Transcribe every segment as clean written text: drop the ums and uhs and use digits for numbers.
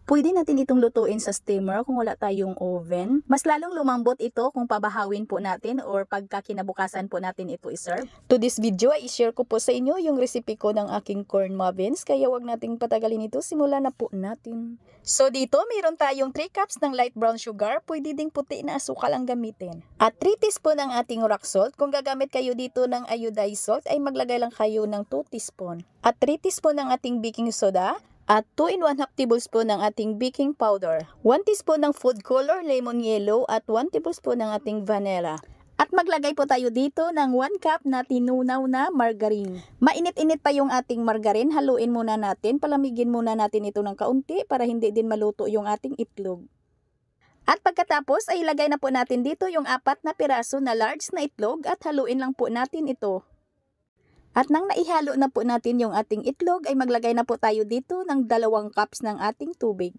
Pwede natin itong lutuin sa steamer kung wala tayong oven. Mas lalong lumambot ito kung pabahawin po natin or pagka kinabukasan po natin ito iserve. To this video ay i-share ko po sa inyo yung recipe ko ng aking corn muffins. Kaya wag nating patagalin ito. Simulan na po natin. So dito mayroon tayong 3 cups ng light brown sugar. Pwede ding puti na asukal ang gamitin. At 3 teaspoon ng ating rock salt. Kung gagamit kayo dito ng iodized salt ay maglagay lang kayo ng 2 teaspoon. At 3 teaspoon ng ating baking soda. At 2 and 1/2 tablespoon ng ating baking powder. 1 teaspoon ng food color, lemon yellow, at 1 tablespoon ng ating vanilla. At maglagay po tayo dito ng 1 cup na tinunaw na margarine. Mainit-init pa yung ating margarine, haluin muna natin, palamigin muna natin ito ng kaunti para hindi din maluto yung ating itlog. At pagkatapos ay ilagay na po natin dito yung 4 na piraso na large na itlog at haluin lang po natin ito. At nang naihalo na po natin yung ating itlog ay maglagay na po tayo dito ng 2 cups ng ating tubig.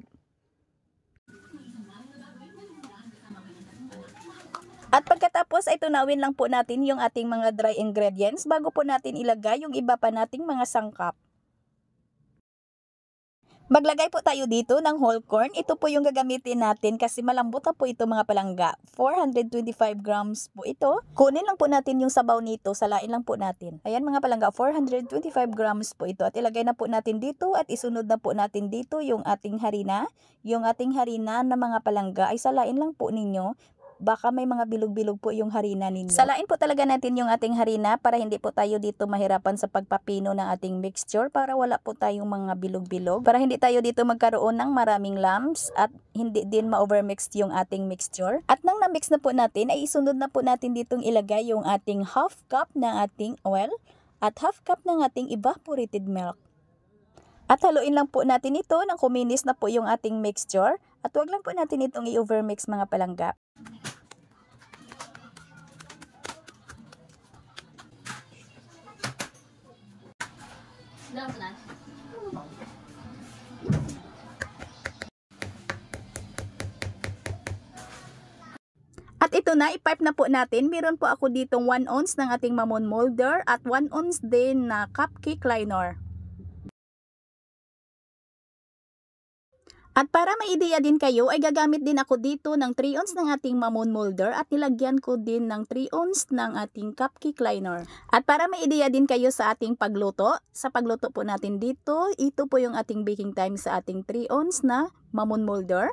At pagkatapos ay tunawin lang po natin yung ating mga dry ingredients bago po natin ilagay yung iba pa nating mga sangkap. Maglagay po tayo dito ng whole corn. Ito po yung gagamitin natin kasi malambot na po ito mga palangga. 425 grams po ito. Kunin lang po natin yung sabaw nito. Salain lang po natin. Ayan mga palangga, 425 grams po ito. At ilagay na po natin dito at isunod na po natin dito yung ating harina. Yung ating harina na mga palangga ay salain lang po ninyo. Baka may mga bilog-bilog po yung harina ninyo. Salain po talaga natin yung ating harina para hindi po tayo dito mahirapan sa pagpapino ng ating mixture, para wala po tayong mga bilog-bilog, para hindi tayo dito magkaroon ng maraming lumps at hindi din ma-overmix yung ating mixture. At nang na-mix na po natin ay isunod na po natin ditong ilagay yung ating half cup ng ating oil at half cup ng ating evaporated milk. At haluin lang po natin ito nang kuminis na po yung ating mixture at wag lang po natin itong i-overmix mga palangga. At ito na, i-pipe na po natin. Meron po ako ditong 1 ounce ng ating mamon molder at 1 ounce din na cupcake liner. At para may ideya din kayo, ay gagamit din ako dito ng 3 ounce ng ating mamon molder at nilagyan ko din ng 3 ounce ng ating cupcake liner. At para may ideya din kayo sa ating pagluto, sa pagluto po natin dito, ito po yung ating baking time sa ating 3 ounce na mamon molder.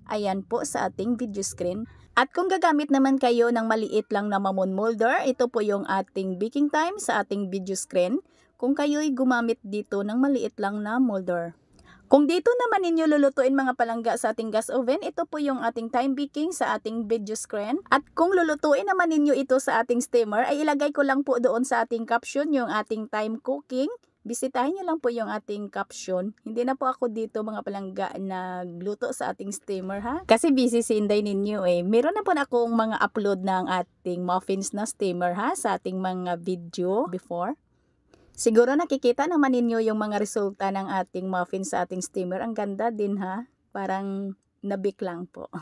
Ayan po sa ating video screen. At kung gagamit naman kayo ng maliit lang na mamon molder, ito po yung ating baking time sa ating video screen. Kung kayo'y gumamit dito ng maliit lang na molder. Kung dito naman ninyo lulutuin mga palangga sa ating gas oven, ito po yung ating time baking sa ating video screen. At kung lulutuin naman ninyo ito sa ating steamer, ay ilagay ko lang po doon sa ating caption yung ating time cooking. Bisitahin nyo lang po yung ating caption. Hindi na po ako dito mga palangga nagluto sa ating steamer ha. Kasi busy si Inday ninyo eh. Meron na po na akong mga upload ng ating muffins na steamer ha sa ating mga video before. Siguro nakikita naman ninyo yung mga resulta ng ating muffin sa ating steamer. Ang ganda din ha. Parang nabik lang po.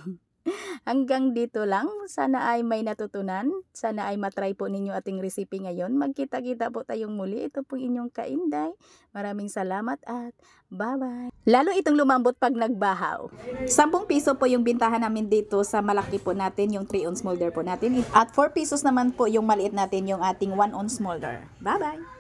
Hanggang dito lang. Sana ay may natutunan. Sana ay matry po ninyo ating recipe ngayon. Magkita-kita po tayong muli. Ito po inyong Kainday. Maraming salamat at bye-bye. Lalo itong lumambot pag nagbahaw. 10 piso po yung bintahan namin dito sa malaki po natin, yung 3 ounce molder po natin. At 4 pesos naman po yung maliit natin, yung ating 1 ounce molder. Bye-bye!